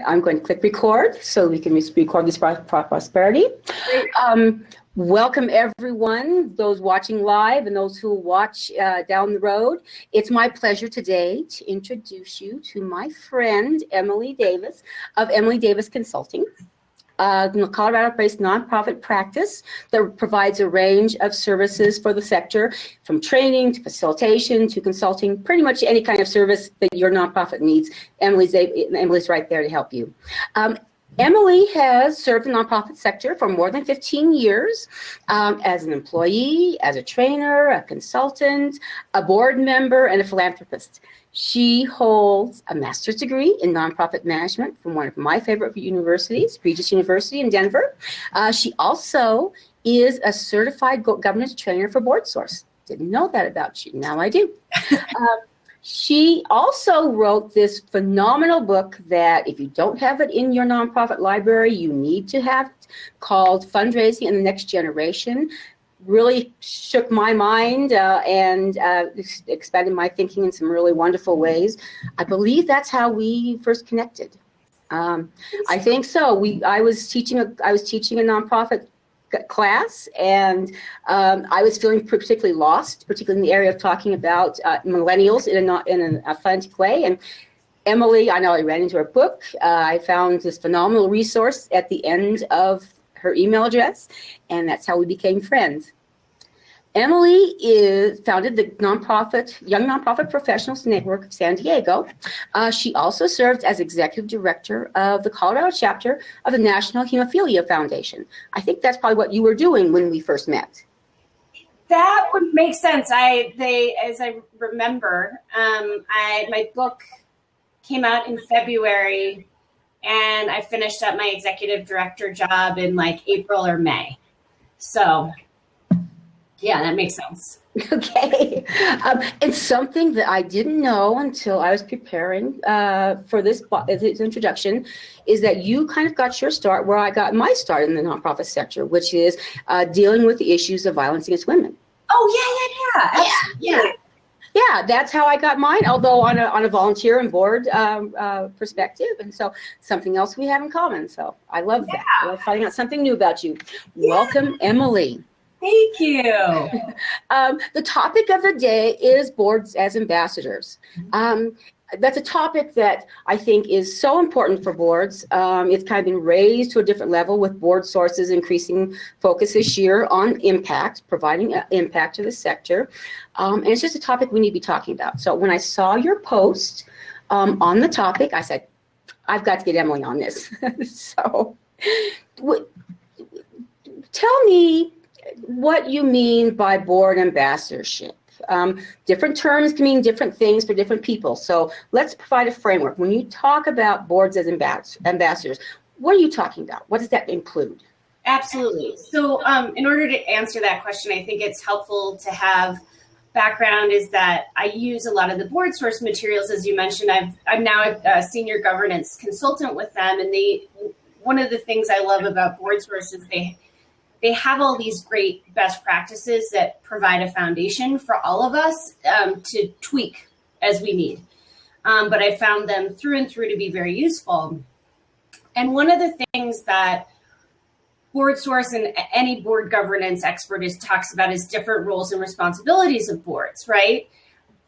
I'm going to click record so we can record this prosperity. Welcome everyone, those watching live and those who watch down the road. It's my pleasure today to introduce you to my friend Emily Davis of Emily Davis Consulting, a Colorado-based nonprofit practice that provides a range of services for the sector, from training to facilitation to consulting, pretty much any kind of service that your nonprofit needs. Emily's right there to help you. Emily has served the nonprofit sector for more than 15 years as an employee, as a trainer, a consultant, a board member, and a philanthropist. She holds a master's degree in nonprofit management from one of my favorite universities, Regis University in Denver. She also is a certified governance trainer for BoardSource. Didn't know that about you. Now I do. She also wrote this phenomenal book that if you don't have it in your nonprofit library, you need to have it, called Fundraising in the Next Generation. Really shook my mind and expanded my thinking in some really wonderful ways. I believe that's how we first connected. I think so. I was teaching a nonprofit class, and I was feeling particularly lost, particularly in the area of talking about millennials in an authentic way. And Emily, I not only ran into her book, I found this phenomenal resource at the end of her email address, and that's how we became friends. Emily founded the Young Nonprofit Professionals Network of San Diego. She also served as executive director of the Colorado chapter of the National Hemophilia Foundation. I think that's probably what you were doing when we first met. That would make sense. As I remember, my book came out in February, and I finished up my executive director job in like April or May. So. Yeah, that makes sense. Okay. It's something that I didn't know until I was preparing for this introduction, is that you kind of got your start where I got my start in the nonprofit sector, which is dealing with the issues of violence against women. Oh, yeah. Yeah, that's how I got mine, although on a volunteer and board perspective. And so something else we have in common. So I love that. I love finding out something new about you. Yeah. Welcome, Emily. Thank you. The topic of the day is boards as ambassadors. That's a topic that I think is so important for boards. It's kind of been raised to a different level with BoardSource's increasing focus this year on impact, providing impact to the sector. And it's just a topic we need to be talking about. So when I saw your post on the topic, I said, I've got to get Emily on this. So tell me what you mean by board ambassadorship. Different terms can mean different things for different people. So let's provide a framework. When you talk about boards as ambassadors, what are you talking about? What does that include? Absolutely. So in order to answer that question, I think it's helpful to have background is that I use a lot of the BoardSource materials. As you mentioned, I'm now a senior governance consultant with them. And one of the things I love about BoardSource is they have all these great best practices that provide a foundation for all of us to tweak as we need. But I found them through and through to be very useful. And one of the things that BoardSource and any board governance expert talks about is different roles and responsibilities of boards, right?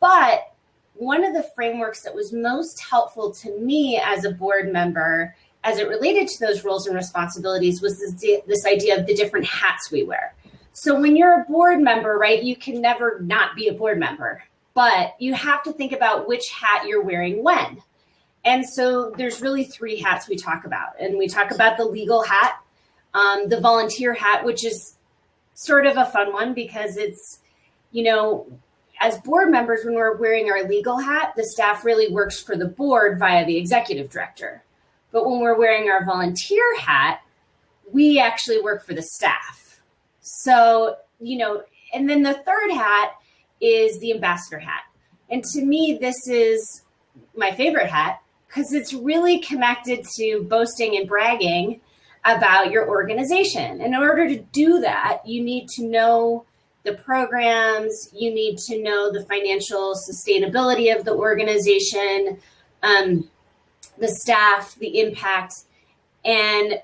But one of the frameworks that was most helpful to me as a board member as it related to those roles and responsibilities was this idea of the different hats we wear. So when you're a board member, right, you can never not be a board member, but you have to think about which hat you're wearing when. And so there's really three hats we talk about. And we talk about the legal hat, the volunteer hat, which is sort of a fun one because it's, as board members, when we're wearing our legal hat, the staff really works for the board via the executive director. But when we're wearing our volunteer hat, we actually work for the staff. So, and then the third hat is the ambassador hat. And to me, this is my favorite hat because it's really connected to boasting and bragging about your organization. In order to do that, you need to know the programs, you need to know the financial sustainability of the organization, the staff, the impact. And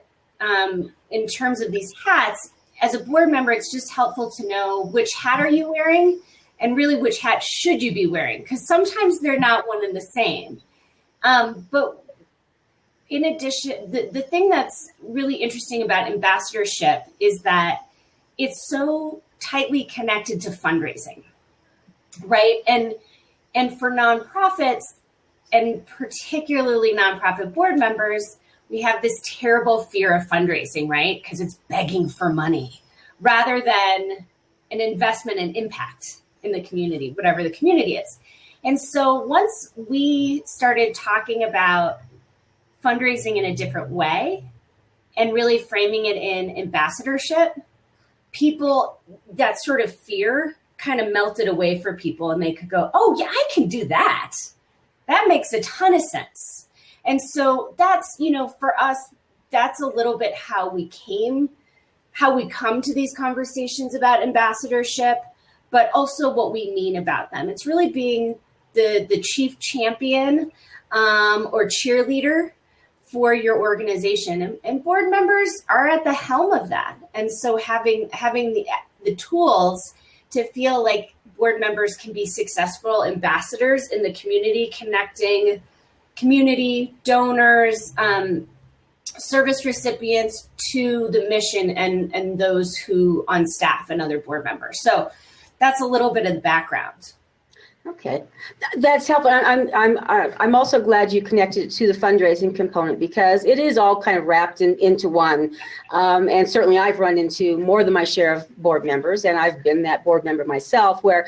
in terms of these hats, as a board member, it's just helpful to know which hat are you wearing and really which hat should you be wearing, because sometimes they're not one and the same. But in addition, the thing that's really interesting about ambassadorship is that it's so tightly connected to fundraising, right? And for nonprofits, and particularly nonprofit board members, we have this terrible fear of fundraising, right? Because it's begging for money rather than an investment and impact in the community, whatever the community is. And so once we started talking about fundraising in a different way and really framing it in ambassadorship, people, that sort of fear kind of melted away for people, and they could go, oh yeah, I can do that. That makes a ton of sense. And so that's, for us, that's a little bit how we come to these conversations about ambassadorship, but also what we mean about them. It's really being the chief champion or cheerleader for your organization. And board members are at the helm of that. And so having the tools to feel like board members can be successful ambassadors in the community, connecting community, donors, service recipients to the mission and those who on staff and other board members. So that's a little bit of the background. Okay, that's helpful. I'm also glad you connected it to the fundraising component, because it is all kind of wrapped into one. And certainly I've run into more than my share of board members, and I've been that board member myself, where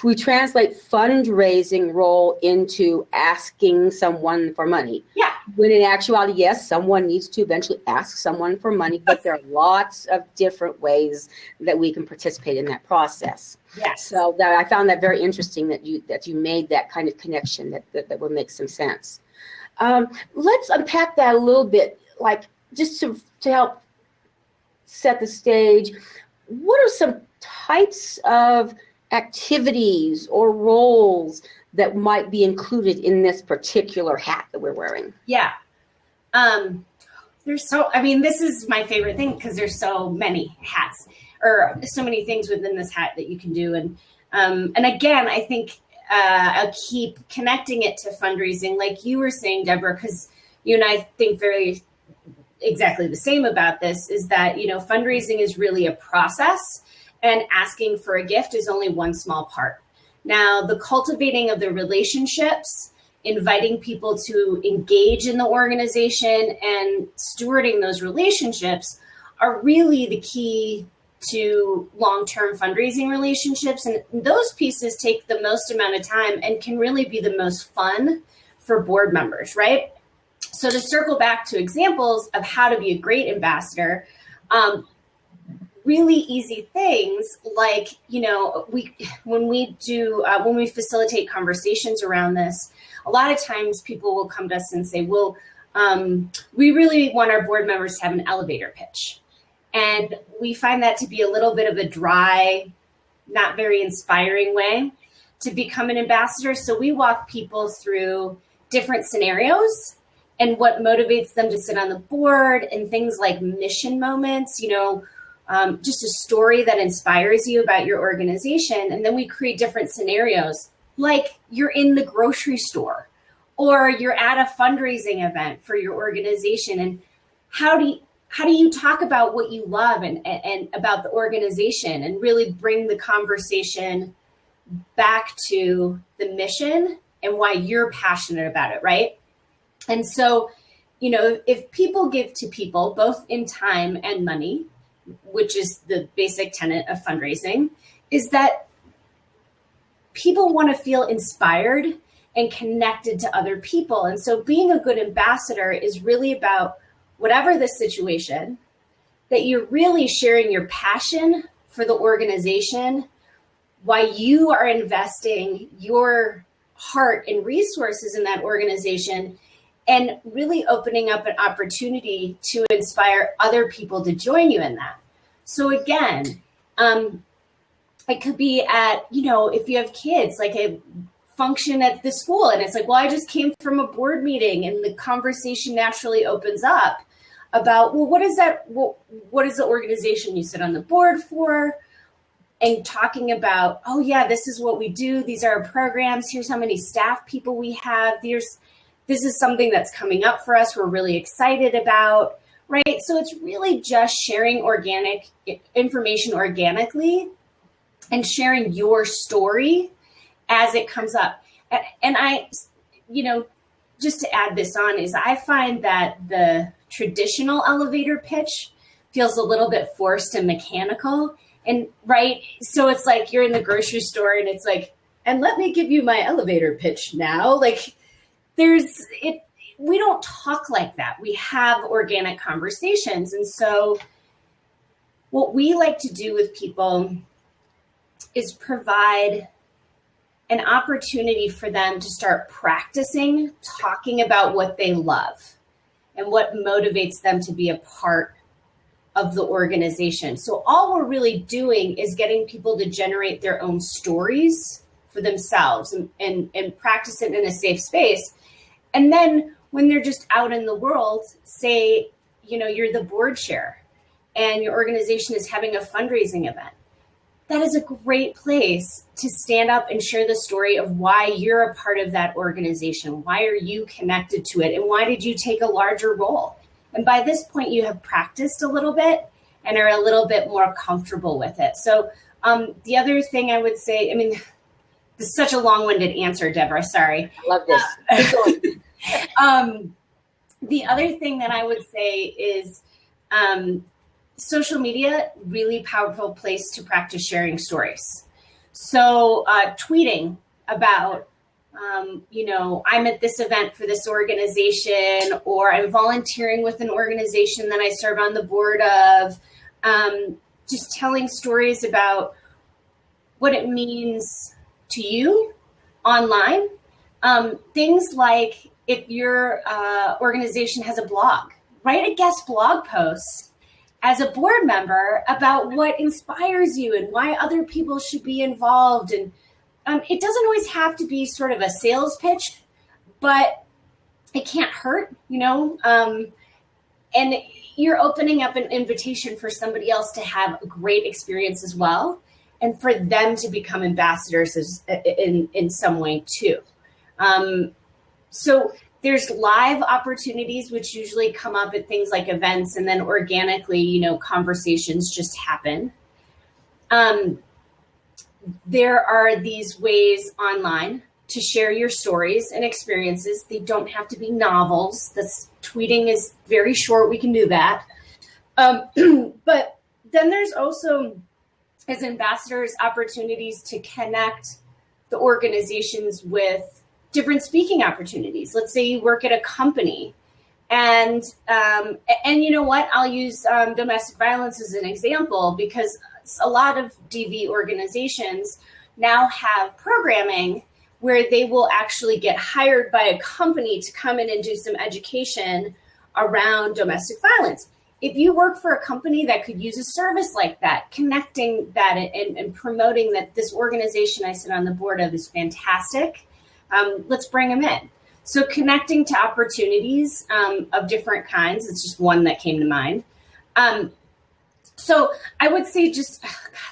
we translate fundraising role into asking someone for money. Yeah. When in actuality, yes, someone needs to eventually ask someone for money, but there are lots of different ways that we can participate in that process. Yes. So that I found that very interesting that you made that kind of connection that would make some sense. Let's unpack that a little bit, like just to help set the stage. What are some types of activities or roles that might be included in this particular hat that we're wearing? Yeah. This is my favorite thing, because there's so many hats, or so many things within this hat that you can do. And again, I think I'll keep connecting it to fundraising, like you were saying, Deborah, because you and I think very exactly the same about this, is that, fundraising is really a process, and asking for a gift is only one small part. Now, the cultivating of the relationships, inviting people to engage in the organization, and stewarding those relationships are really the key to long-term fundraising relationships. And those pieces take the most amount of time and can really be the most fun for board members, right? So to circle back to examples of how to be a great ambassador, really easy things like, when we facilitate conversations around this, a lot of times people will come to us and say, well, we really want our board members to have an elevator pitch. And we find that to be a little bit of a dry, not very inspiring way to become an ambassador. So we walk people through different scenarios and what motivates them to sit on the board, and things like mission moments, just a story that inspires you about your organization. And then we create different scenarios, like you're in the grocery store or you're at a fundraising event for your organization. And how do you talk about what you love and about the organization, and really bring the conversation back to the mission and why you're passionate about it, right? And so, if people give to people, both in time and money, which is the basic tenet of fundraising, is that people want to feel inspired and connected to other people. And so being a good ambassador is really about, whatever the situation, that you're really sharing your passion for the organization, why you are investing your heart and resources in that organization, and really opening up an opportunity to inspire other people to join you in that. So again, it could be at, if you have kids, like a function at the school. And it's like, well, I just came from a board meeting, and the conversation naturally opens up about, well, what is that? What is the organization you sit on the board for? And talking about, oh yeah, this is what we do. These are our programs. Here's how many staff people we have. This is something that's coming up for us. We're really excited about, right? So it's really just sharing organic information organically and sharing your story as it comes up. And I, just to add this on, is I find that the traditional elevator pitch feels a little bit forced and mechanical. And right, so it's like you're in the grocery store and it's like, and let me give you my elevator pitch now. Like we don't talk like that. We have organic conversations. And so what we like to do with people is provide an opportunity for them to start practicing talking about what they love and what motivates them to be a part of the organization. So all we're really doing is getting people to generate their own stories for themselves and practice it in a safe space. And then when they're just out in the world, say, you're the board chair and your organization is having a fundraising event. That is a great place to stand up and share the story of why you're a part of that organization. Why are you connected to it? And why did you take a larger role? And by this point, you have practiced a little bit and are a little bit more comfortable with it. So the other thing I would say, this is such a long-winded answer, Deborah, sorry. I love this. The other thing that I would say is social media, really powerful place to practice sharing stories. So tweeting about, I'm at this event for this organization, or I'm volunteering with an organization that I serve on the board of, just telling stories about what it means to you online. Things like if your organization has a blog, write a guest blog post as a board member about what inspires you and why other people should be involved. And it doesn't always have to be sort of a sales pitch, but it can't hurt, and you're opening up an invitation for somebody else to have a great experience as well, and for them to become ambassadors in some way too. So there's live opportunities, which usually come up at things like events, and then organically, conversations just happen. There are these ways online to share your stories and experiences. They don't have to be novels. Tweeting is very short. We can do that. But then there's also, as ambassadors, opportunities to connect the organizations with different speaking opportunities. Let's say you work at a company, and you know what? I'll use domestic violence as an example, because a lot of DV organizations now have programming where they will actually get hired by a company to come in and do some education around domestic violence. If you work for a company that could use a service like that, connecting that and promoting that this organization I sit on the board of is fantastic, let's bring them in. So connecting to opportunities of different kinds, it's just one that came to mind. So I would say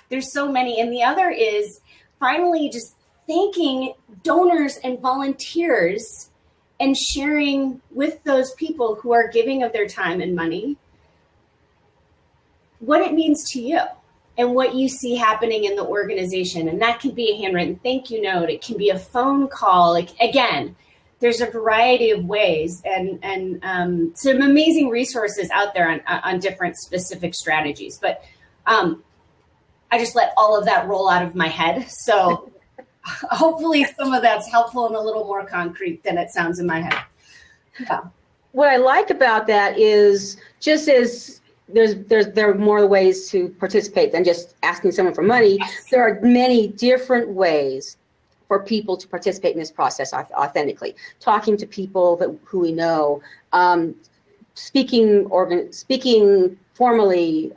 there's so many. And the other is finally just thanking donors and volunteers and sharing with those people who are giving of their time and money what it means to you and what you see happening in the organization. And that can be a handwritten thank you note. It can be a phone call. Again, there's a variety of ways and some amazing resources out there on different specific strategies. But I just let all of that roll out of my head. So hopefully some of that's helpful and a little more concrete than it sounds in my head. Yeah. What I like about that is just as there are more ways to participate than just asking someone for money. Yes. There are many different ways for people to participate in this process authentically. Talking to people who we know, speaking formally,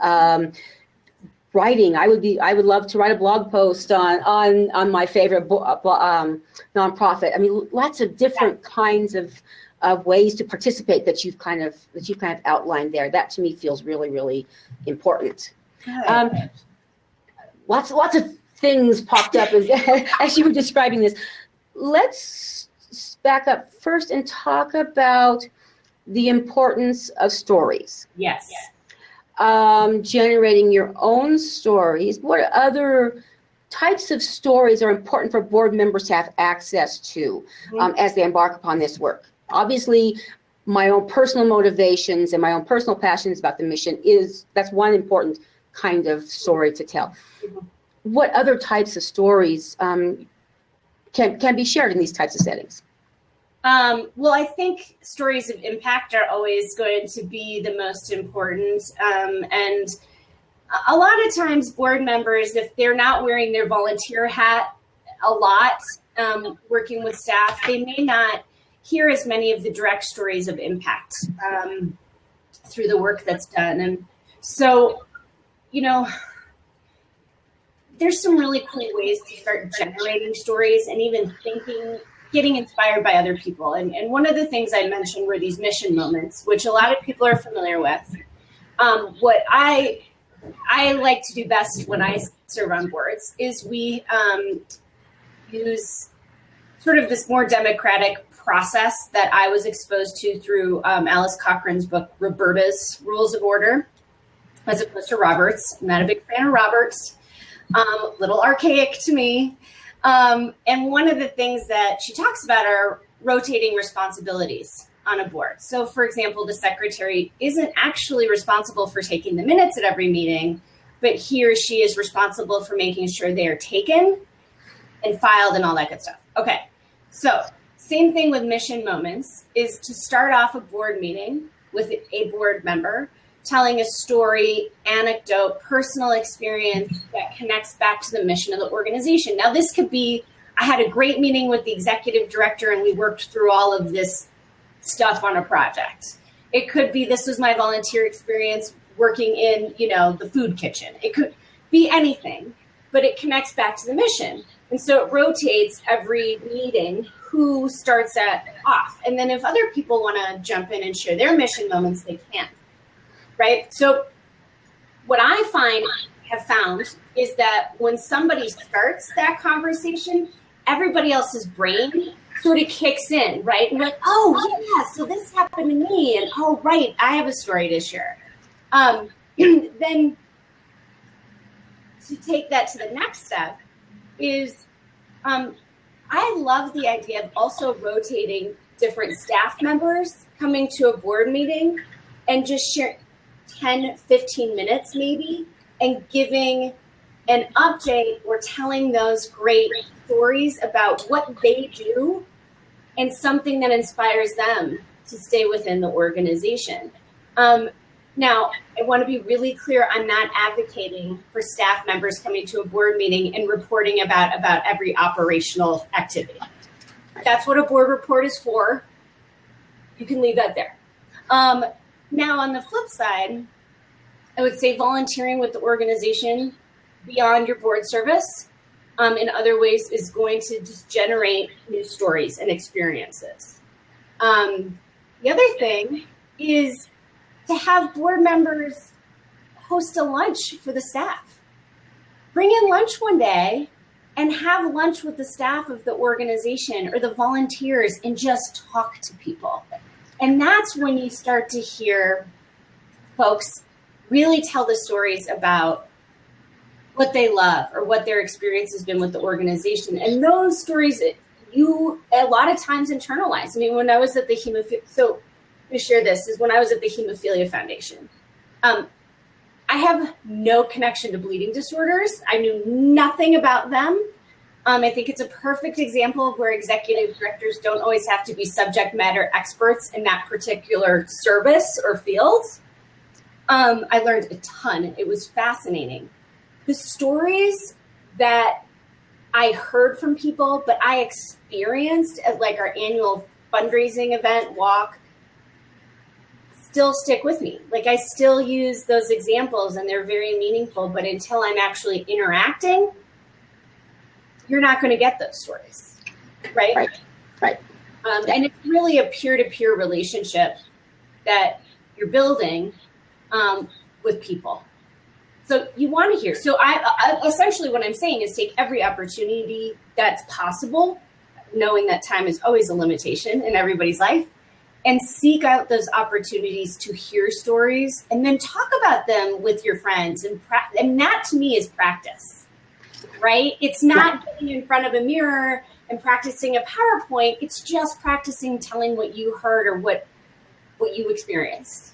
writing. I would love to write a blog post on my favorite nonprofit. I mean, lots of different kinds of ways to participate that you've kind of outlined there. That to me feels really, really important. Lots of things popped up as you were describing this. Let's back up first and talk about the importance of stories. Yes. Generating your own stories. What other types of stories are important for board members to have access to as they embark upon this work? Obviously, my own personal motivations and my own personal passions about the mission that's one important kind of story to tell. What other types of stories can be shared in these types of settings? Well, I think stories of impact are always going to be the most important. And a lot of times board members, if they're not wearing their volunteer hat a lot, working with staff, they may not hear as many of the direct stories of impact through the work that's done. And so, there's some really cool ways to start generating stories and even getting inspired by other people. And one of the things I mentioned were these mission moments, which a lot of people are familiar with. What I like to do best when I serve on boards is we use sort of this more democratic process that I was exposed to through Alice Cochran's book, Roberta's Rules of Order, as opposed to Robert's. I'm not a big fan of Robert's. A little archaic to me. And one of the things that she talks about are rotating responsibilities on a board. So, for example, the secretary isn't actually responsible for taking the minutes at every meeting, but he or she is responsible for making sure they are taken and filed and all that good stuff. Okay, so same thing with mission moments is to start off a board meeting with a board member telling a story, anecdote, personal experience that connects back to the mission of the organization. Now, this could be, I had a great meeting with the executive director and we worked through all of this stuff on a project. It could be, this was my volunteer experience working in, the food kitchen. It could be anything, but it connects back to the mission. And so it rotates every meeting who starts that off. And then if other people want to jump in and share their mission moments, they can. Right? So what I have found is that when somebody starts that conversation, everybody else's brain sort of kicks in, right? And like, oh yeah, so this happened to me. And oh, right, I have a story to share. Then to take that to the next step is I love the idea of also rotating different staff members coming to a board meeting and just sharing 10, 15 minutes maybe, and giving an update or telling those great stories about what they do and something that inspires them to stay within the organization. Now, I want to be really clear, I'm not advocating for staff members coming to a board meeting and reporting about every operational activity. That's what a board report is for. You can leave that there. Now, on the flip side, I would say volunteering with the organization beyond your board service in other ways is going to just generate new stories and experiences. The other thing is to have board members host a lunch for the staff. Bring in lunch one day and have lunch with the staff of the organization or the volunteers and just talk to people. And that's when you start to hear folks really tell the stories about what they love or what their experience has been with the organization. And those stories you a lot of times internalize. I mean, when I was at the so let me share this, is when I was at the Hemophilia Foundation. I have no connection to bleeding disorders. I knew nothing about them. I think it's a perfect example of where executive directors don't always have to be subject matter experts in that particular service or field. I learned a ton. It was fascinating. The stories that I heard from people, but I experienced at like our annual fundraising event, walk, still stick with me. Like I still use those examples and they're very meaningful, but until I'm actually interacting, you're not going to get those stories. Right. Right. And it's really a peer-to-peer relationship that you're building with people. So you want to hear. So I essentially what I'm saying is take every opportunity that's possible, knowing that time is always a limitation in everybody's life, and seek out those opportunities to hear stories and then talk about them with your friends. And that to me is practice, right? It's not getting in front of a mirror and practicing a PowerPoint. It's just practicing telling what you heard or what you experienced.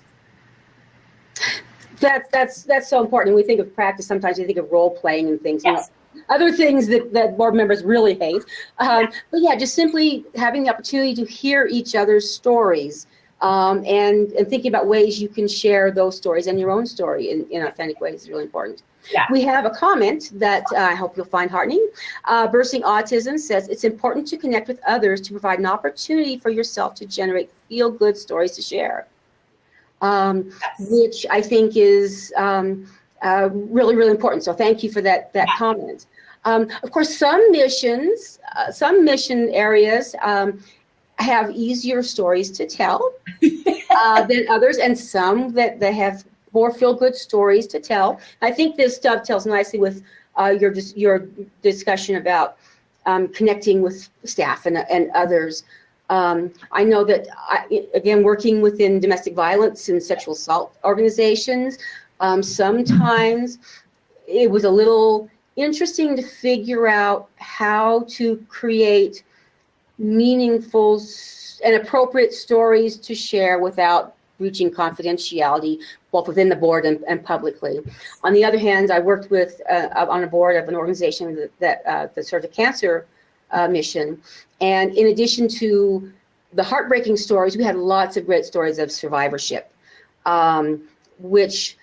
That's so important. When we think of practice, sometimes we think of role playing and things. Yes. Other things that board members really hate. But yeah, just simply having the opportunity to hear each other's stories and thinking about ways you can share those stories and your own story in authentic ways is really important. Yeah. We have a comment that I hope you'll find heartening. Bursting Autism says, it's important to connect with others to provide an opportunity for yourself to generate feel-good stories to share, which I think is really, really important. So thank you for that comment. Of course, some mission areas have easier stories to tell than others, and some that have more feel-good stories to tell. I think this dovetails nicely with your discussion about connecting with staff and others. I know that, again, working within domestic violence and sexual assault organizations, sometimes it was a little interesting to figure out how to create meaningful and appropriate stories to share without breaching confidentiality, both within the board and publicly. On the other hand, I worked with on a board of an organization that served a cancer mission. And in addition to the heartbreaking stories, we had lots of great stories of survivorship, which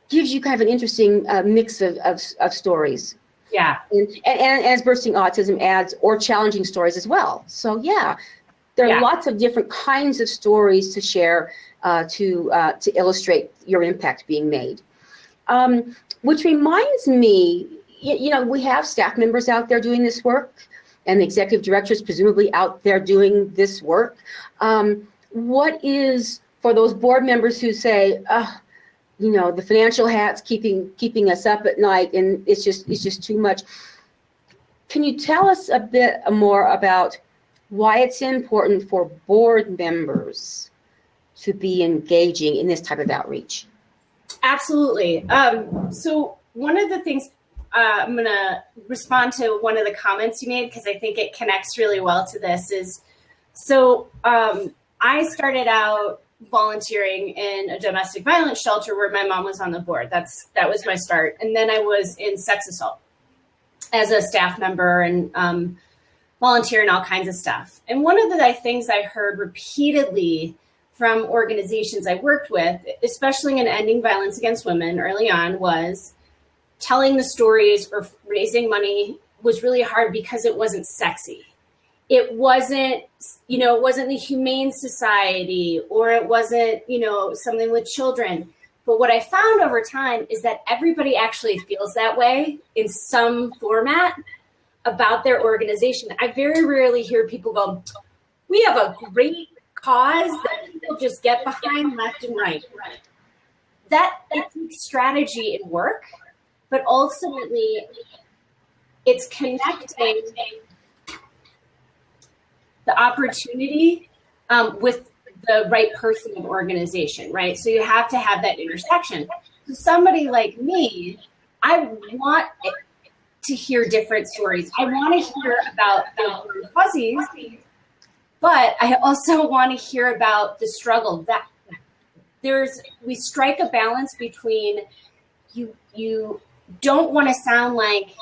gives you kind of an interesting mix of stories. Yeah. And as Bursting Autism adds, or challenging stories as well. So yeah, there are lots of different kinds of stories to share to illustrate your impact being made. Which reminds me, we have staff members out there doing this work, and the executive directors presumably out there doing this work. What is, for those board members who say, the financial hat's keeping us up at night, and it's just too much. Can you tell us a bit more about why it's important for board members to be engaging in this type of outreach? Absolutely. So one of the things, I'm going to respond to one of the comments you made because I think it connects really well to this is, so I started out volunteering in a domestic violence shelter where my mom was on the board. That was my start. And then I was in sex assault as a staff member and volunteering all kinds of stuff. And one of the things I heard repeatedly from organizations I worked with, especially in ending violence against women early on, was telling the stories or raising money was really hard because it wasn't sexy. It wasn't, it wasn't the Humane Society, or it wasn't, something with children. But what I found over time is that everybody actually feels that way in some format about their organization. I very rarely hear people go, we have a great cause that people just get behind left and right. That it takes strategy and work, but ultimately it's connecting the opportunity with the right person and organization, right? So you have to have that intersection. So somebody like me, I want to hear different stories. I want to hear about the fuzzies, but I also want to hear about the struggle. That we strike a balance between you don't want to sound like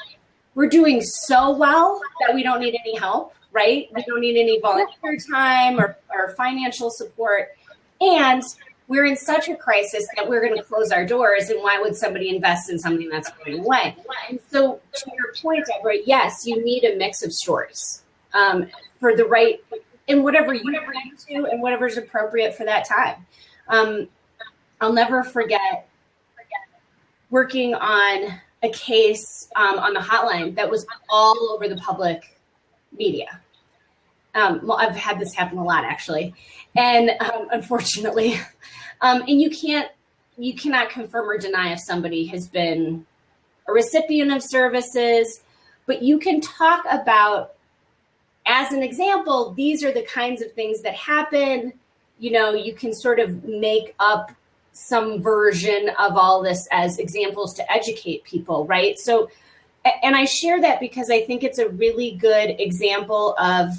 we're doing so well that we don't need any help, right? We don't need any volunteer time or financial support. And we're in such a crisis that we're going to close our doors. And why would somebody invest in something that's going away? And so to your point, Deborah, yes, you need a mix of stories for the right, and whatever you want to, and whatever's appropriate for that time. I'll never forget working on a case on the hotline that was all over the public media. Well, I've had this happen a lot, actually, and unfortunately, and you cannot confirm or deny if somebody has been a recipient of services, but you can talk about, as an example, these are the kinds of things that happen. You know, you can sort of make up some version of all this as examples to educate people, right? So, and I share that because I think it's a really good example of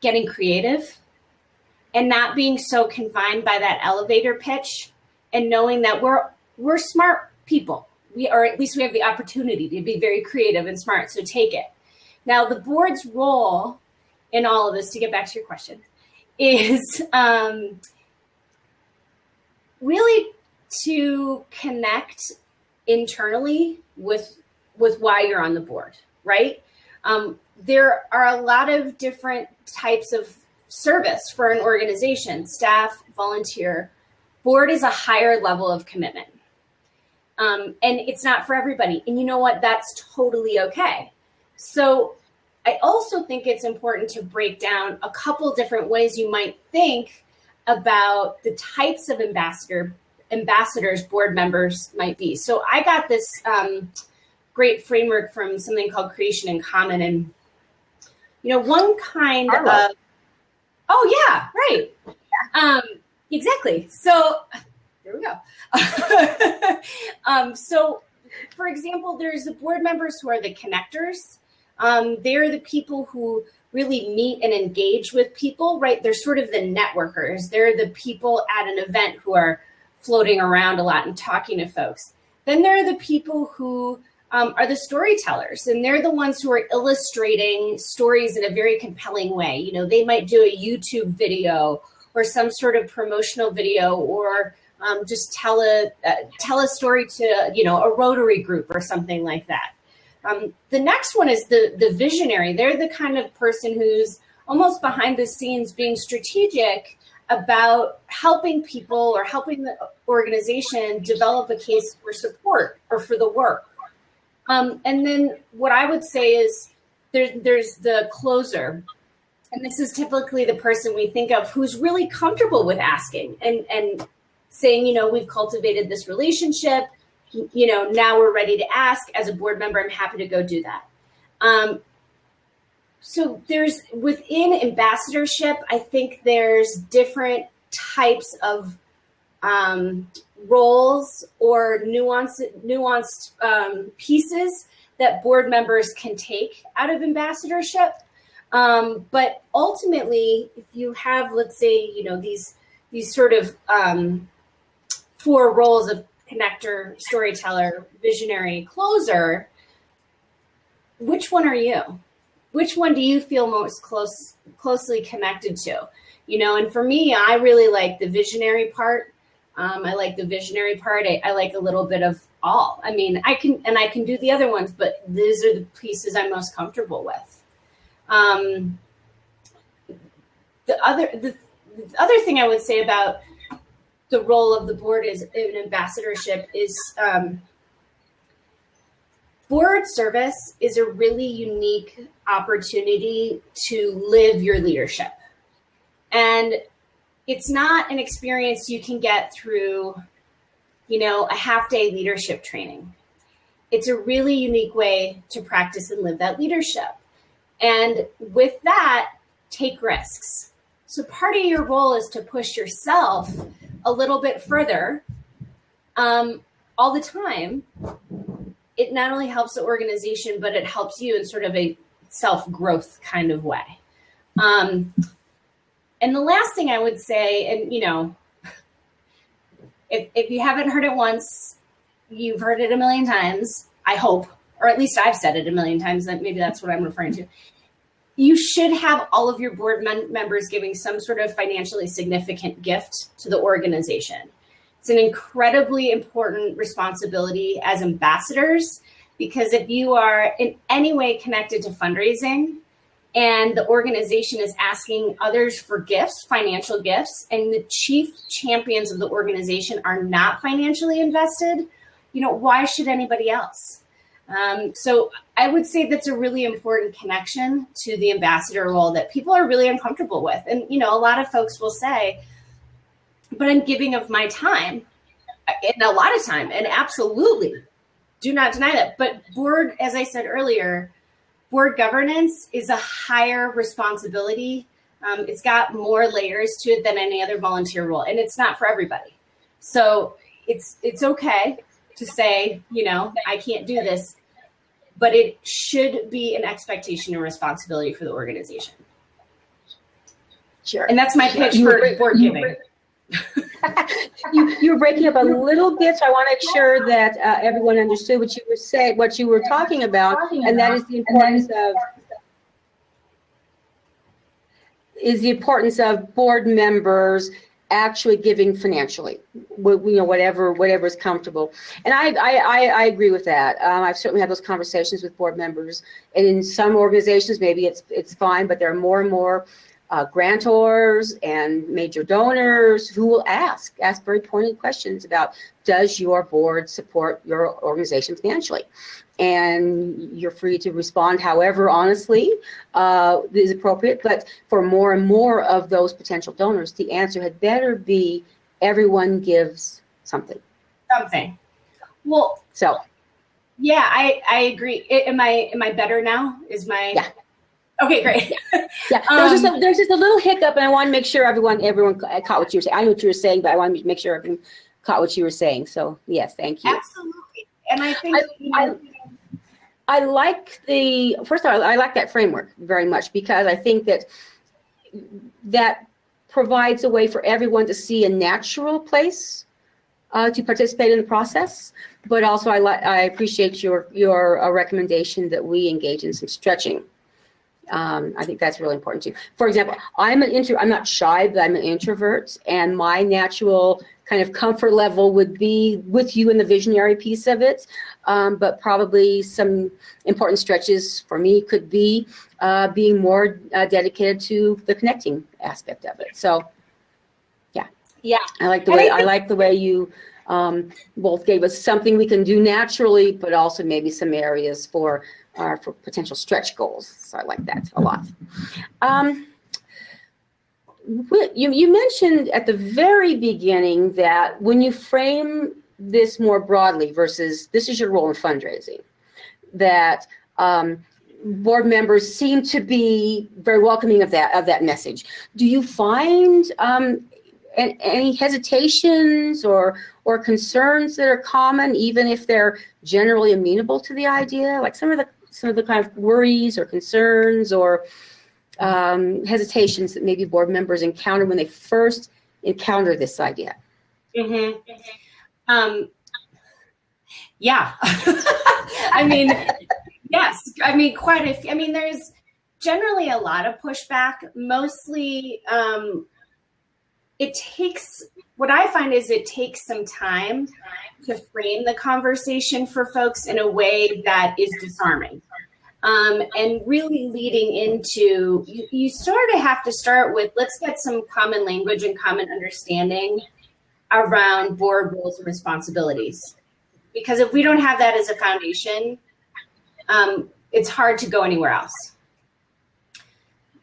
getting creative and not being so confined by that elevator pitch, and knowing that we're smart people. Or at least we have the opportunity to be very creative and smart, so take it. Now, the board's role in all of this, to get back to your question, is really to connect internally with why you're on the board, right? There are a lot of different types of service for an organization: staff, volunteer. Board is a higher level of commitment. And it's not for everybody. And you know what? That's totally okay. So I also think it's important to break down a couple different ways you might think about the types of ambassadors board members might be. So I got this great framework from something called Creation in Common. And, you know, one kind of, oh yeah, right. Exactly. So there we go. So, for example, there's the board members who are the connectors. They're the people who really meet and engage with people, right? They're sort of the networkers. They're the people at an event who are floating around a lot and talking to folks. Then there are the people who are the storytellers, and they're the ones who are illustrating stories in a very compelling way. You know, they might do a YouTube video or some sort of promotional video, or just tell a story to, you know, a Rotary group or something like that. The next one is the visionary. They're the kind of person who's almost behind the scenes being strategic about helping people or helping the organization develop a case for support or for the work. And then what I would say is there's the closer. And this is typically the person we think of who's really comfortable with asking and saying, you know, we've cultivated this relationship, you know, now we're ready to ask. As a board member, I'm happy to go do that. So there's, within ambassadorship, I think there's different types of roles or nuanced pieces that board members can take out of ambassadorship. But ultimately, if you have, let's say, you know, these sort of 4 roles of connector, storyteller, visionary, closer, which one are you? Which one do you feel most closely connected to? You know, and for me, I really like the visionary part. I like the visionary part. I like a little bit of all. I mean, I can do the other ones, but these are the pieces I'm most comfortable with. The other thing I would say about the role of the board is in ambassadorship is board service is a really unique opportunity to live your leadership. And it's not an experience you can get through, you know, a half-day leadership training. It's a really unique way to practice and live that leadership. And with that, take risks. So part of your role is to push yourself a little bit further all the time. It not only helps the organization, but it helps you in sort of a self-growth kind of way. And the last thing I would say, and, you know, if you haven't heard it once, you've heard it a million times, I hope, or at least I've said it a million times, that maybe that's what I'm referring to. You should have all of your board members giving some sort of financially significant gift to the organization. It's an incredibly important responsibility as ambassadors, because if you are in any way connected to fundraising, and the organization is asking others for gifts, financial gifts, and the chief champions of the organization are not financially invested, why should anybody else? So I would say that's a really important connection to the ambassador role that people are really uncomfortable with. And, a lot of folks will say, but I'm giving of my time, and a lot of time, and absolutely do not deny that. But board, as I said earlier, board governance is a higher responsibility. It's got more layers to it than any other volunteer role, and it's not for everybody. So it's okay to say, I can't do this, but it should be an expectation and responsibility for the organization. Sure. And that's my pitch for board giving. You were breaking up a little bit, so I want to make sure that everyone understood what you were talking about, and that is the importance of board members actually giving financially, whatever is comfortable. And I agree with that. I've certainly had those conversations with board members, and in some organizations maybe it's fine, but there are more and more grantors and major donors who will ask very pointed questions about, does your board support your organization financially? And you're free to respond however honestly is appropriate, but for more and more of those potential donors, the answer had better be everyone gives something. Well, so yeah, I agree. Am I better now? Yeah. Okay, great. Yeah, there's just a little hiccup, and I want to make sure everyone caught what you were saying. I know what you were saying, but I want to make sure everyone caught what you were saying. So yes, thank you. Absolutely, and I think I like first of all, I like that framework very much, because I think that provides a way for everyone to see a natural place to participate in the process. But also, I appreciate your recommendation that we engage in some stretching. I think that's really important too. For example, I'm not shy, but I'm an introvert, and my natural kind of comfort level would be with you in the visionary piece of it. But probably some important stretches for me could be being more dedicated to the connecting aspect of it. So, yeah, I like the way you both gave us something we can do naturally, but also maybe some areas for potential stretch goals. So I like that a lot. You mentioned at the very beginning that when you frame this more broadly versus this is your role in fundraising, that board members seem to be very welcoming of that message. Do you find any hesitations or concerns that are common, even if they're generally amenable to the idea, like some of the kind of worries or concerns or hesitations that maybe board members encounter when they first encounter this idea? Mm-hmm. Yeah. I mean, yes. I mean, quite a few. I mean, there's generally a lot of pushback. Mostly, what I find is it takes some time to frame the conversation for folks in a way that is disarming. And really leading into, you sort of have to start with, let's get some common language and common understanding around board roles and responsibilities. Because if we don't have that as a foundation, it's hard to go anywhere else.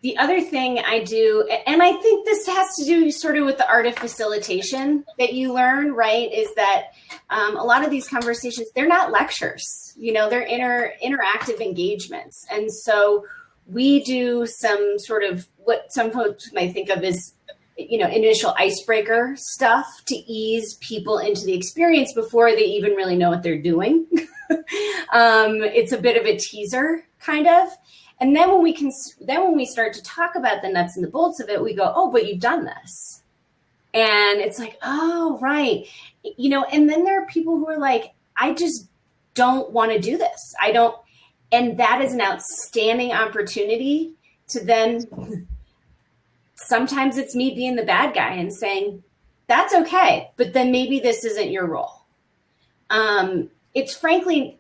The other thing I do, and I think this has to do sort of with the art of facilitation that you learn, right, is that a lot of these conversations, they're not lectures, they're interactive engagements. And so we do some sort of what some folks might think of as, initial icebreaker stuff to ease people into the experience before they even really know what they're doing. It's a bit of a teaser, kind of. And then when we start to talk about the nuts and the bolts of it, we go, oh, but you've done this. And it's like, oh, right. And then there are people who are like, I just don't want to do this. And that is an outstanding opportunity to then, sometimes it's me being the bad guy and saying, that's okay, but then maybe this isn't your role. it's frankly,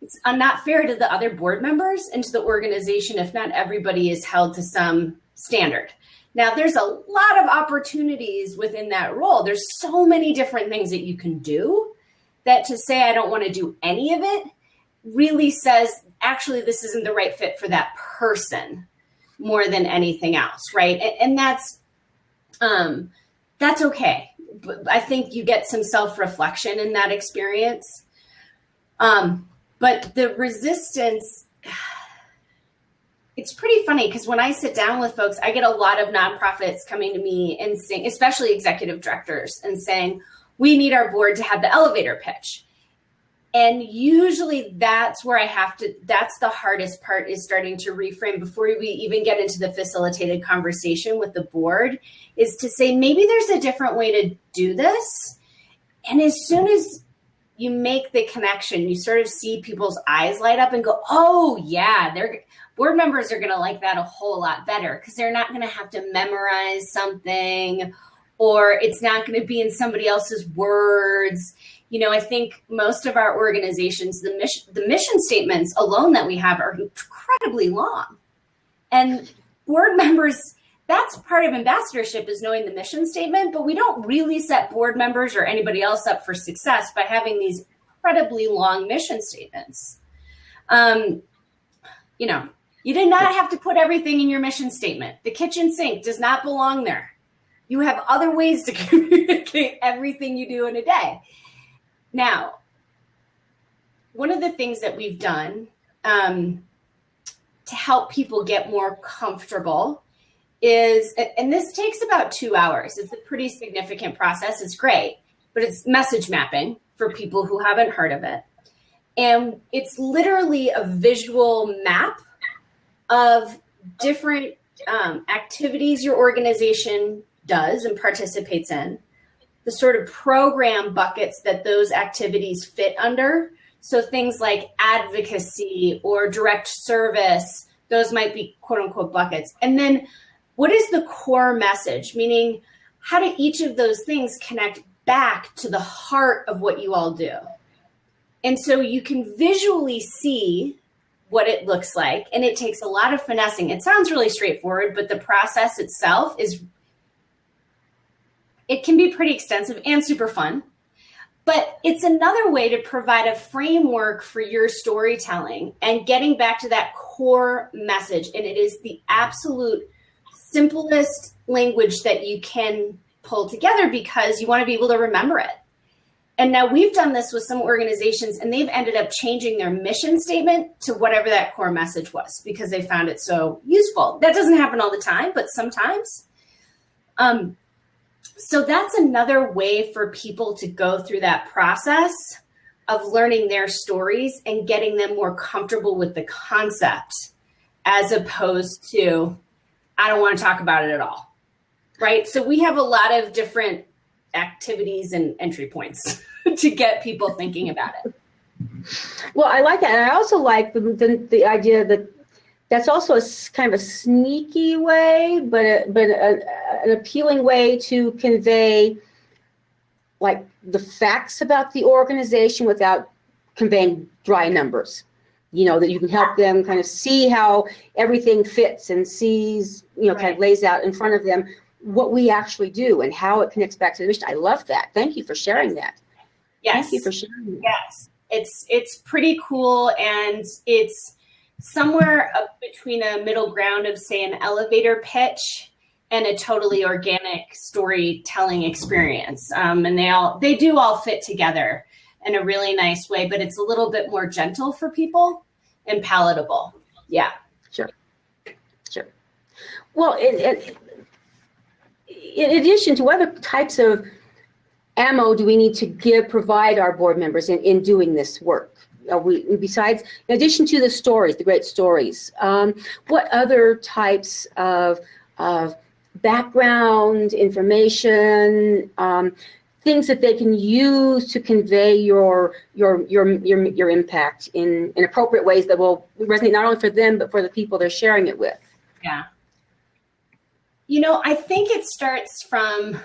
it's not fair to the other board members and to the organization if not everybody is held to some standard. Now, there's a lot of opportunities within that role. There's so many different things that you can do that to say I don't want to do any of it really says, actually, this isn't the right fit for that person more than anything else, right? And that's okay. But I think you get some self-reflection in that experience. But the resistance, it's pretty funny because when I sit down with folks, I get a lot of nonprofits coming to me and saying, especially executive directors, and saying, we need our board to have the elevator pitch. And usually that's where that's the hardest part, is starting to reframe before we even get into the facilitated conversation with the board, is to say, maybe there's a different way to do this. And as soon as you make the connection, you sort of see people's eyes light up and go, oh yeah, board members are going to like that a whole lot better, because they're not going to have to memorize something, or it's not going to be in somebody else's words. You know, I think most of our organizations, the mission statements alone that we have are incredibly long. And board members, that's part of ambassadorship, is knowing the mission statement, but we don't really set board members or anybody else up for success by having these incredibly long mission statements. You know, you did not have to put everything in your mission statement. The kitchen sink does not belong there. You have other ways to communicate everything you do in a day. Now, one of the things that we've done to help people get more comfortable is, and this takes about 2 hours. It's a pretty significant process. It's great, but it's message mapping for people who haven't heard of it. And it's literally a visual map of different activities your organization does and participates in, the sort of program buckets that those activities fit under. So things like advocacy or direct service, those might be quote unquote buckets. And then what is the core message? Meaning, how do each of those things connect back to the heart of what you all do? And so you can visually see what it looks like, and it takes a lot of finessing. It sounds really straightforward, but the process itself it can be pretty extensive and super fun. But it's another way to provide a framework for your storytelling and getting back to that core message. And it is the absolute simplest language that you can pull together, because you want to be able to remember it. And now we've done this with some organizations, and they've ended up changing their mission statement to whatever that core message was, because they found it so useful. That doesn't happen all the time, but sometimes. So that's another way for people to go through that process of learning their stories and getting them more comfortable with the concept, as opposed to, I don't want to talk about it at all, right? So we have a lot of different activities and entry points to get people thinking about it. Well, I like that. And I also like the idea that that's also kind of a sneaky way, but an appealing way to convey like the facts about the organization without conveying dry numbers. You know, that you can help them kind of see how everything fits and sees, you know, right, kind of lays out in front of them what we actually do and how it connects back to the mission. I love that. Thank you for sharing that. Yes. Thank you for sharing that. Yes. It's pretty cool, and it's somewhere up between a middle ground of, say, an elevator pitch and a totally organic storytelling experience. And they do all fit together in a really nice way, but it's a little bit more gentle for people and palatable. Yeah. Sure. Well, in addition to what other types of ammo do we need to provide our board members in doing this work? Besides, in addition to the stories, the great stories, what other types of background information, things that they can use to convey your impact in appropriate ways that will resonate not only for them but for the people they're sharing it with? Yeah. You know, I think it starts from,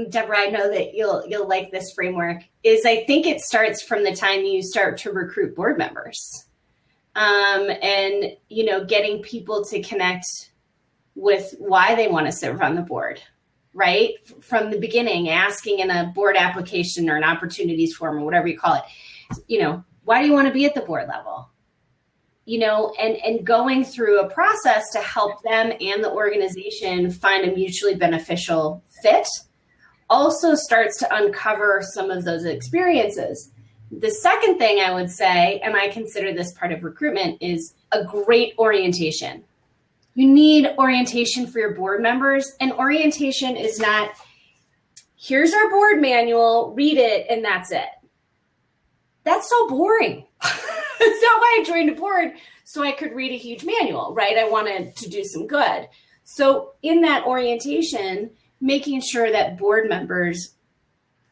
Deborah, I know that you'll like this framework, is I think it starts from the time you start to recruit board members. And, you know, getting people to connect with why they want to serve on the board, right? From the beginning, asking in a board application or an opportunities form or whatever you call it, you know, why do you want to be at the board level? You know, and going through a process to help them and the organization find a mutually beneficial fit also starts to uncover some of those experiences. The second thing I would say, and I consider this part of recruitment, is a great orientation. You need orientation for your board members, and orientation is not, here's our board manual, read it, and that's it. That's so boring. That's not why I joined a board, so I could read a huge manual, right? I wanted to do some good. So in that orientation, making sure that board members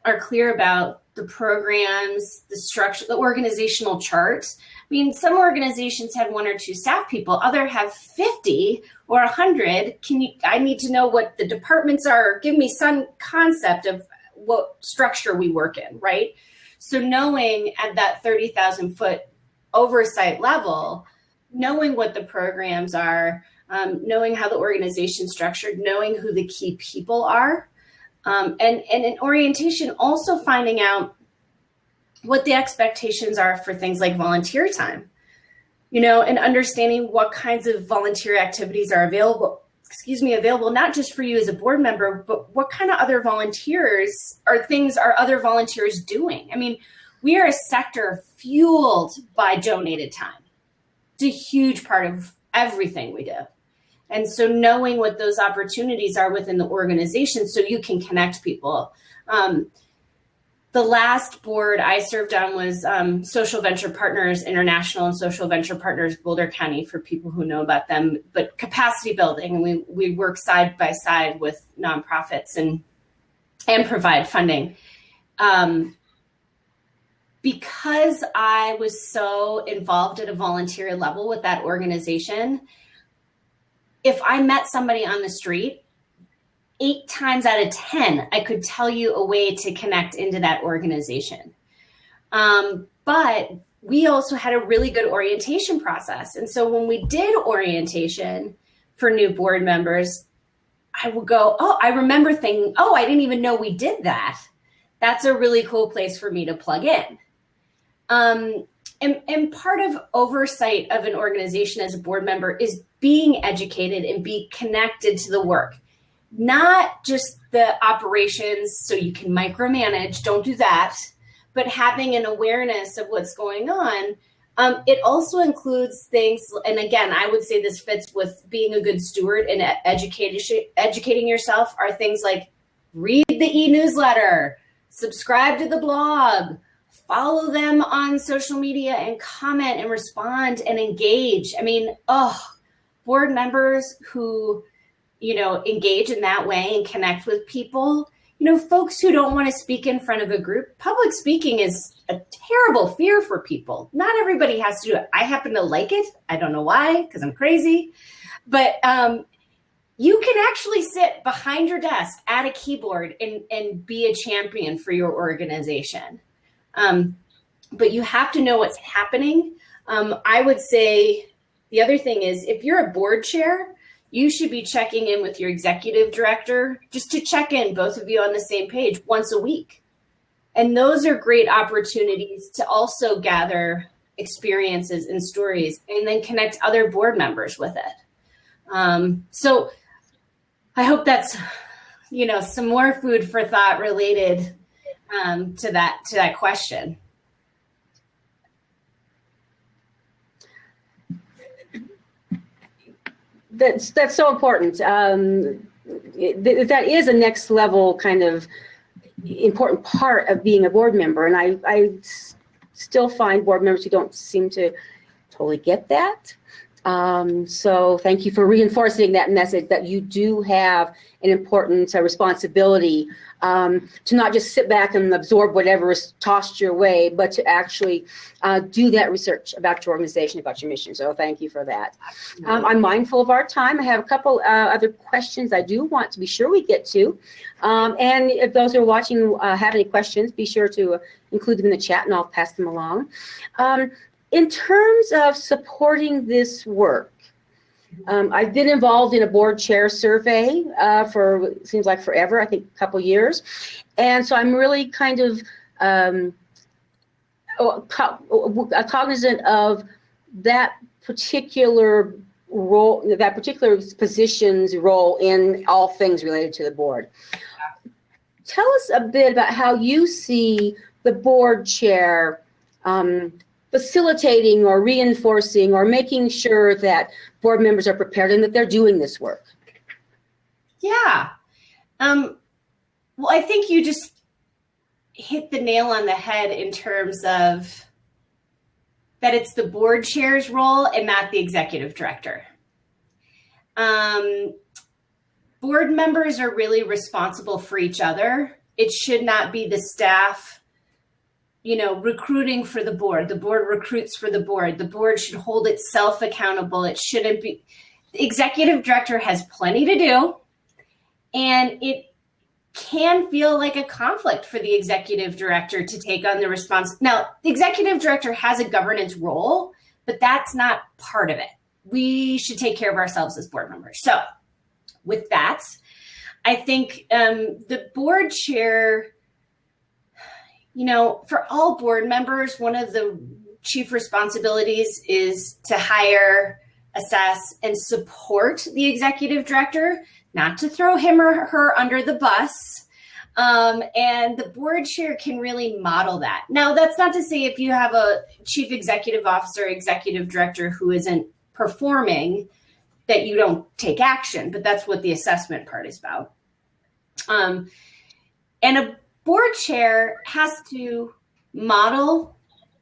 are clear about the programs, the structure, the organizational chart. I mean, some organizations have 1 or 2 staff people, others have 50 or 100. I need to know what the departments are. Give me some concept of what structure we work in, right? So knowing at that 30,000 foot oversight level, knowing what the programs are, knowing how the organization's structured, knowing who the key people are, and in orientation, also finding out what the expectations are for things like volunteer time, you know, and understanding what kinds of volunteer activities are available, not just for you as a board member, but what kind of other volunteers or things are other volunteers doing? I mean, we are a sector fueled by donated time. It's a huge part of everything we do. And so knowing what those opportunities are within the organization so you can connect people. The last board I served on was Social Venture Partners International and Social Venture Partners Boulder County, for people who know about them, but capacity building. And we work side by side with nonprofits and provide funding. Because I was so involved at a volunteer level with that organization, if I met somebody on the street, 8 times out of 10, I could tell you a way to connect into that organization. But we also had a really good orientation process. And so when we did orientation for new board members, I would go, oh, I remember thinking, oh, I didn't even know we did that. That's a really cool place for me to plug in. And part of oversight of an organization as a board member is being educated and be connected to the work, not just the operations so you can micromanage, don't do that, but having an awareness of what's going on. It also includes things, and again, I would say this fits with being a good steward and educating yourself, are things like read the e-newsletter, subscribe to the blog, follow them on social media and comment and respond and engage. I mean, board members who, you know, engage in that way and connect with people, you know, folks who don't want to speak in front of a group. Public speaking is a terrible fear for people. Not everybody has to do it. I happen to like it. I don't know why, because I'm crazy. But you can actually sit behind your desk at a keyboard and be a champion for your organization. But you have to know what's happening. I would say the other thing is, if you're a board chair, you should be checking in with your executive director just to check in, both of you on the same page, once a week. And those are great opportunities to also gather experiences and stories and then connect other board members with it. So I hope that's, you know, some more food for thought related to that question. That's so important. That is a next level kind of important part of being a board member. And I still find board members who don't seem to totally get that. So thank you for reinforcing that message that you do have an important responsibility to not just sit back and absorb whatever is tossed your way, but to actually do that research about your organization, about your mission. So thank you for that. I'm mindful of our time. I have a couple other questions I do want to be sure we get to. And if those who are watching have any questions, be sure to include them in the chat and I'll pass them along. In terms of supporting this work, I've been involved in a board chair survey for, seems like forever, I think a couple years. And so I'm really kind of cognizant of that particular role, that particular position's role in all things related to the board. Tell us a bit about how you see the board chair facilitating or reinforcing or making sure that board members are prepared and that they're doing this work. Yeah. Well, I think you just hit the nail on the head in terms of that it's the board chair's role and not the executive director. Board members are really responsible for each other. It should not be the staff recruiting for the board recruits for the board should hold itself accountable. It shouldn't be, the executive director has plenty to do, and it can feel like a conflict for the executive director to take on the response. Now, the executive director has a governance role, but that's not part of it. We should take care of ourselves as board members. So with that, I think the board chair, for all board members, one of the chief responsibilities is to hire, assess, and support the executive director, not to throw him or her under the bus. And the board chair can really model that. Now, that's not to say if you have a chief executive officer, executive director who isn't performing, that you don't take action, but that's what the assessment part is about. And a board chair has to model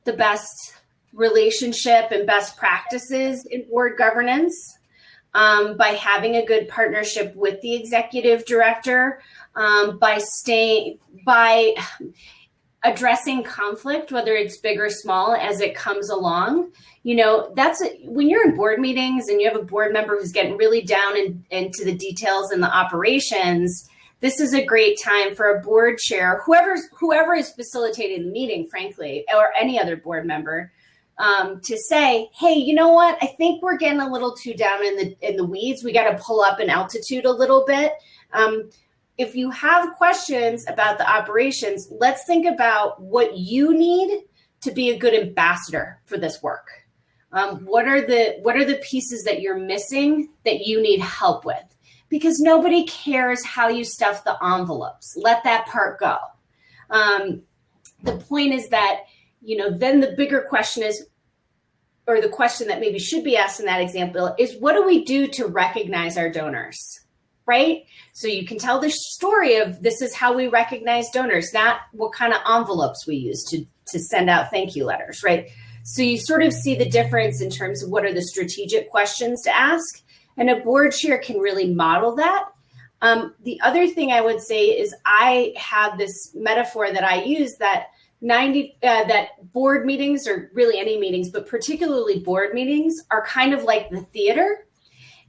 the best relationship and best practices in board governance by having a good partnership with the executive director, by addressing conflict, whether it's big or small, as it comes along. When you're in board meetings and you have a board member who's getting really down into the details and the operations, this is a great time for a board chair, whoever is facilitating the meeting, frankly, or any other board member, to say, hey, you know what? I think we're getting a little too down in the weeds. We got to pull up in altitude a little bit. If you have questions about the operations, let's think about what you need to be a good ambassador for this work. What are the pieces that you're missing that you need help with? Because nobody cares how you stuff the envelopes. Let that part go. The point is that, then the bigger question is, or the question that maybe should be asked in that example is, what do we do to recognize our donors, right? So you can tell the story of this is how we recognize donors, not what kind of envelopes we use to send out thank you letters, right? So you sort of see the difference in terms of what are the strategic questions to ask. And a board chair can really model that. The other thing I would say is I have this metaphor that I use that that board meetings, or really any meetings, but particularly board meetings, are kind of like the theater,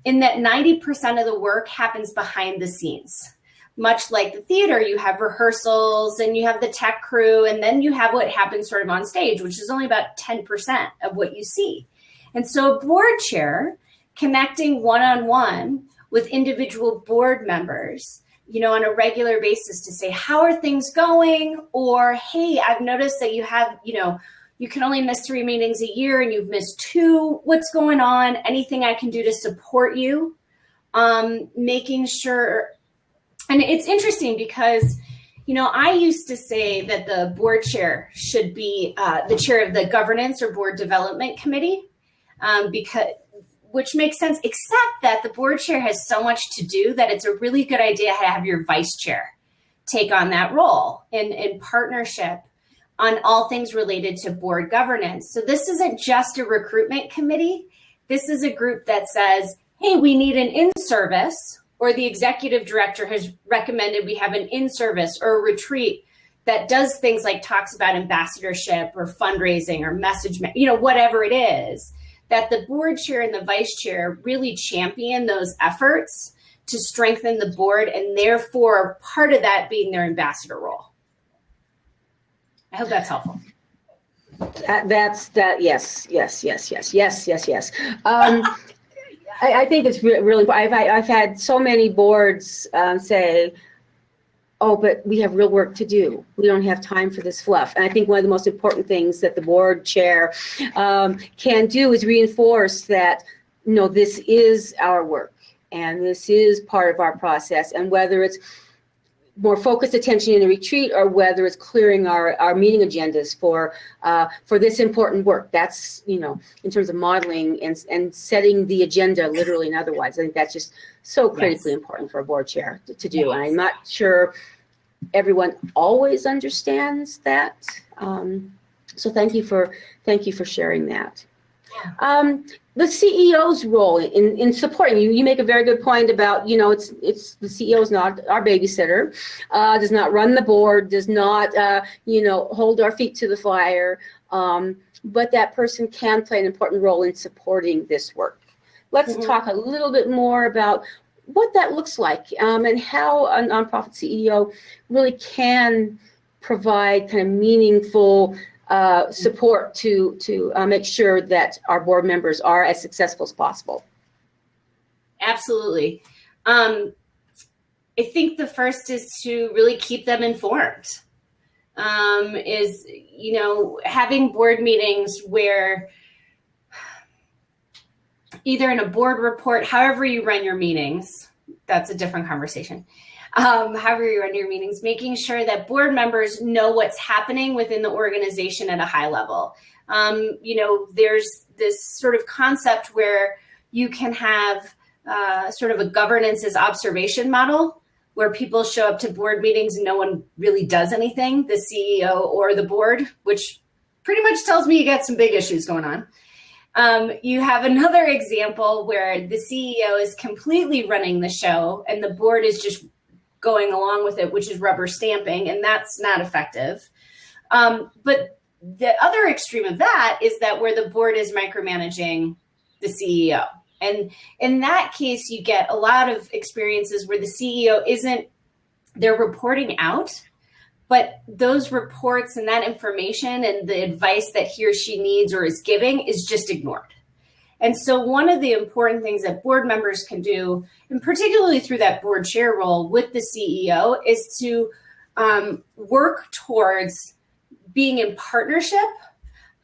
in that 90% of the work happens behind the scenes. Much like the theater, you have rehearsals and you have the tech crew, and then you have what happens sort of on stage, which is only about 10% of what you see. And so a board chair connecting one-on-one with individual board members, on a regular basis to say, how are things going? Or, hey, I've noticed that you have, you can only miss 3 meetings a year and you've missed 2. What's going on? Anything I can do to support you? Making sure, and it's interesting because, I used to say that the board chair should be the chair of the governance or board development committee, which makes sense, except that the board chair has so much to do that it's a really good idea to have your vice chair take on that role in partnership on all things related to board governance. So this isn't just a recruitment committee. This is a group that says, hey, we need an in-service, or the executive director has recommended we have an in-service or a retreat that does things like talks about ambassadorship or fundraising or message, whatever it is, that the board chair and the vice chair really champion those efforts to strengthen the board, and therefore part of that being their ambassador role. I hope that's helpful. Yes. I think it's really. I've had so many boards say, "Oh, but we have real work to do. We don't have time for this fluff." And I think one of the most important things that the board chair can do is reinforce that, this is our work and this is part of our process. And whether it's more focused attention in a retreat or whether it's clearing our meeting agendas for this important work, that's, in terms of modeling and setting the agenda literally and otherwise. I think that's just so critically important for a board chair to do. Yes. And I'm not sure everyone always understands that. So thank you for sharing that. Yeah. The CEO's role in supporting you make a very good point about, it's the CEO is not our babysitter, does not run the board, does not, hold our feet to the fire, but that person can play an important role in supporting this work. Let's talk a little bit more about what that looks like and how a nonprofit CEO really can provide kind of meaningful support to make sure that our board members are as successful as possible. Absolutely. I think the first is to really keep them informed. Having board meetings where either in a board report, however you run your meetings, that's a different conversation. However you run your meetings, making sure that board members know what's happening within the organization at a high level. There's this sort of concept where you can have sort of a governance as observation model where people show up to board meetings and no one really does anything, the CEO or the board, which pretty much tells me you got some big issues going on. You have another example where the CEO is completely running the show and the board is just going along with it, which is rubber stamping, and that's not effective. But the other extreme of that is that where the board is micromanaging the CEO. And in that case, you get a lot of experiences where the CEO they're reporting out, but those reports and that information and the advice that he or she needs or is giving is just ignored. And so one of the important things that board members can do, and particularly through that board chair role with the CEO, is to work towards being in partnership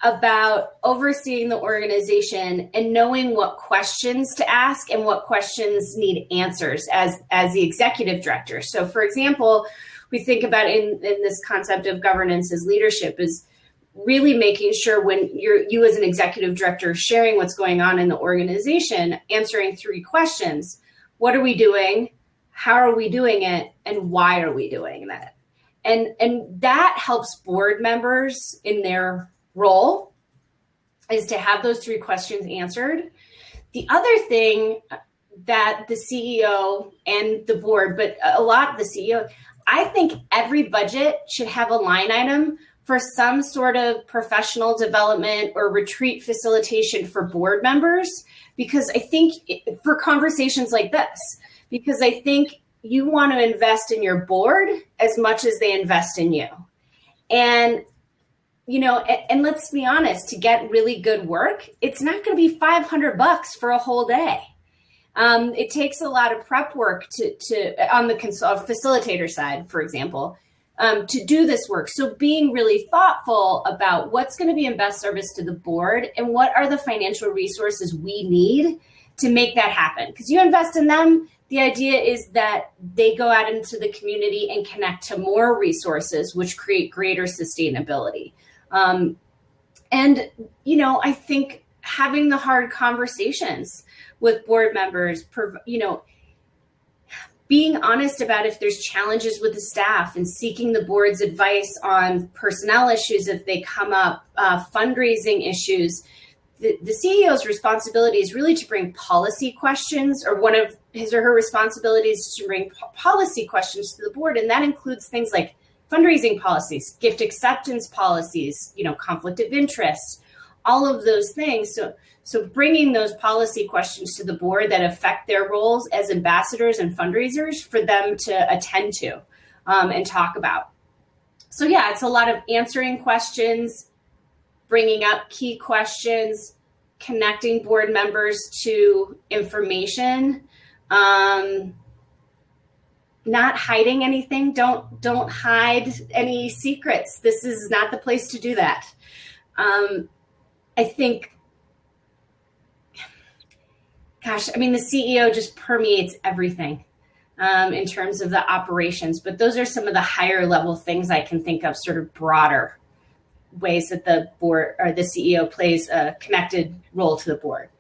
about overseeing the organization and knowing what questions to ask and what questions need answers as the executive director. So for example, we think about in this concept of governance as leadership is really making sure when you as an executive director sharing what's going on in the organization, answering 3 questions. What are we doing? How are we doing it? And why are we doing that? And that helps board members in their role is to have those 3 questions answered. The other thing that the CEO and the board, but a lot of the CEO, I think every budget should have a line item for some sort of professional development or retreat facilitation for board members, because I think for conversations like this, because I think you want to invest in your board as much as they invest in you. And, and let's be honest, to get really good work, it's not going to be $500 for a whole day. It takes a lot of prep work to on the facilitator side, for example, to do this work. So being really thoughtful about what's going to be in best service to the board and what are the financial resources we need to make that happen. Because you invest in them, the idea is that they go out into the community and connect to more resources, which create greater sustainability. I think having the hard conversations with board members, being honest about if there's challenges with the staff and seeking the board's advice on personnel issues if they come up, fundraising issues, the CEO's responsibility is really to bring policy questions, or one of his or her responsibilities is to bring policy questions to the board. And that includes things like fundraising policies, gift acceptance policies, conflict of interest, all of those things. So bringing those policy questions to the board that affect their roles as ambassadors and fundraisers for them to attend to and talk about. So yeah, it's a lot of answering questions, bringing up key questions, connecting board members to information, not hiding anything. Don't hide any secrets. This is not the place to do that. I think, the CEO just permeates everything in terms of the operations, but those are some of the higher level things I can think of, sort of broader ways that the board or the CEO plays a connected role to the board.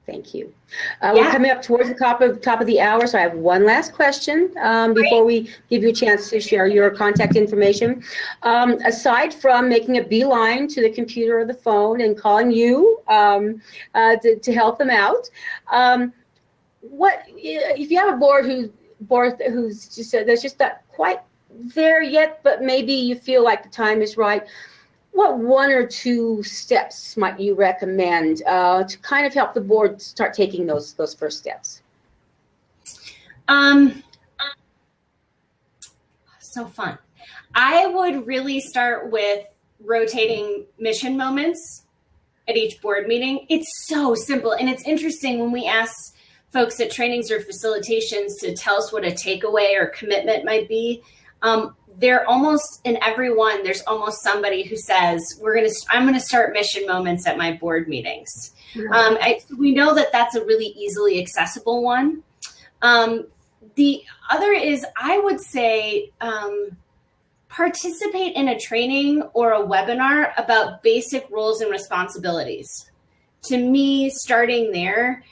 Thank you. We're coming up towards the top of the hour, so I have one last question before we give you a chance to share your contact information. Aside from making a beeline to the computer or the phone and calling you to help them out, what if you have a board who's just that's just not quite there yet, but maybe you feel like the time is right? What one or two steps might you recommend to kind of help the board start taking those first steps? So fun. I would really start with rotating mission moments at each board meeting. It's so simple. And it's interesting when we ask folks at trainings or facilitations to tell us what a takeaway or commitment might be. They're almost in every one, there's almost somebody who says, I'm going to start mission moments at my board meetings. Mm-hmm. We know that that's a really easily accessible one. The other is, I would say, participate in a training or a webinar about basic roles and responsibilities. To me, starting there,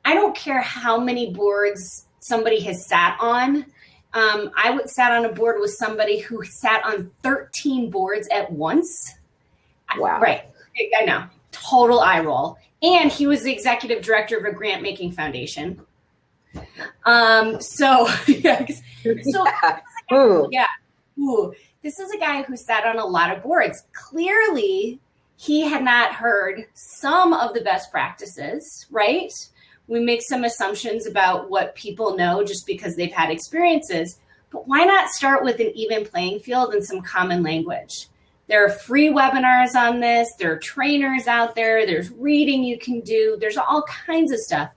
I don't care how many boards somebody has sat on. I sat on a board with somebody who sat on 13 boards at once. Wow. Right. I know. Total eye roll. And he was the executive director of a grant making foundation. This is a guy who sat on a lot of boards. Clearly, he had not heard some of the best practices, right? We make some assumptions about what people know just because they've had experiences, but why not start with an even playing field and some common language? There are free webinars on this. There are trainers out there. There's reading you can do. There's all kinds of stuff,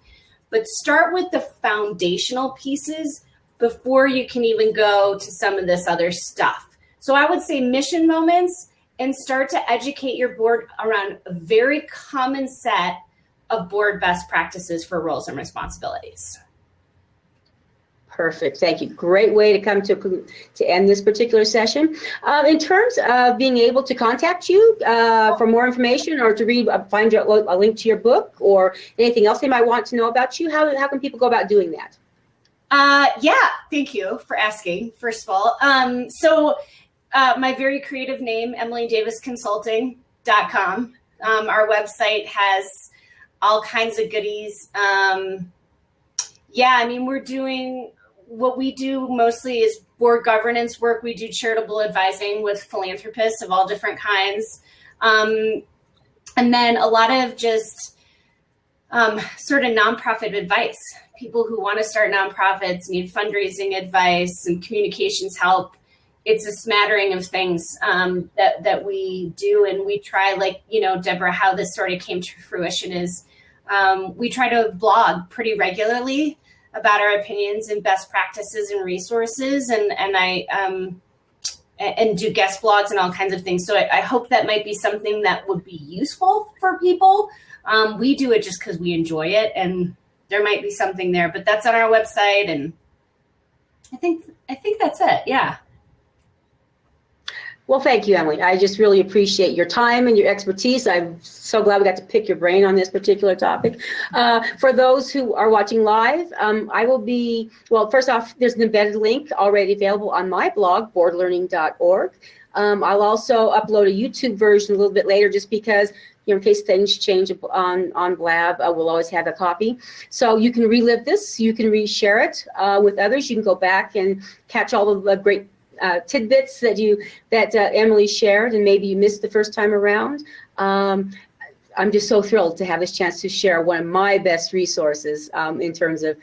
but start with the foundational pieces before you can even go to some of this other stuff. So I would say mission moments, and start to educate your board around a very common set of board best practices for roles and responsibilities. Perfect. Thank you. Great way to come to end this particular session. In terms of being able to contact you for more information, or to find a link to your book or anything else they might want to know about you, how can people go about doing that? Thank you for asking, first of all. My very creative name, EmilyDavisConsulting.com. Our website has all kinds of goodies. We're doing, what we do mostly is board governance work. We do charitable advising with philanthropists of all different kinds. And then a lot of just sort of nonprofit advice. People who want to start nonprofits need fundraising advice and communications help. It's a smattering of things that we do, and we try, Deborah, how this sort of came to fruition is we try to blog pretty regularly about our opinions and best practices and resources, and do guest blogs and all kinds of things. So I hope that might be something that would be useful for people. We do it just because we enjoy it, and there might be something there, but that's on our website, and I think that's it. Yeah. Well, thank you, Emily. I just really appreciate your time and your expertise. I'm so glad we got to pick your brain on this particular topic. For those who are watching live, I will be, first off, there's an embedded link already available on my blog, boardlearning.org. I'll also upload a YouTube version a little bit later, just because, in case things change on Blab, we'll always have a copy. So you can relive this, you can reshare it with others. You can go back and catch all of the great tidbits that Emily shared, and maybe you missed the first time around. I'm just so thrilled to have this chance to share one of my best resources in terms of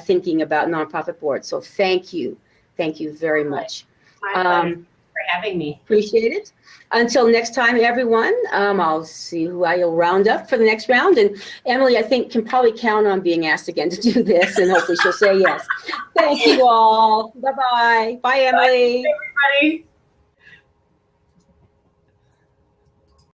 thinking about nonprofit boards. So thank you very much. My pleasure for having me. Appreciate it. Until next time, everyone, I'll see who I'll round up for the next round. And Emily, I think, can probably count on being asked again to do this, and hopefully she'll say yes. Thank you all. Bye-bye. Bye, Emily. Bye, everybody.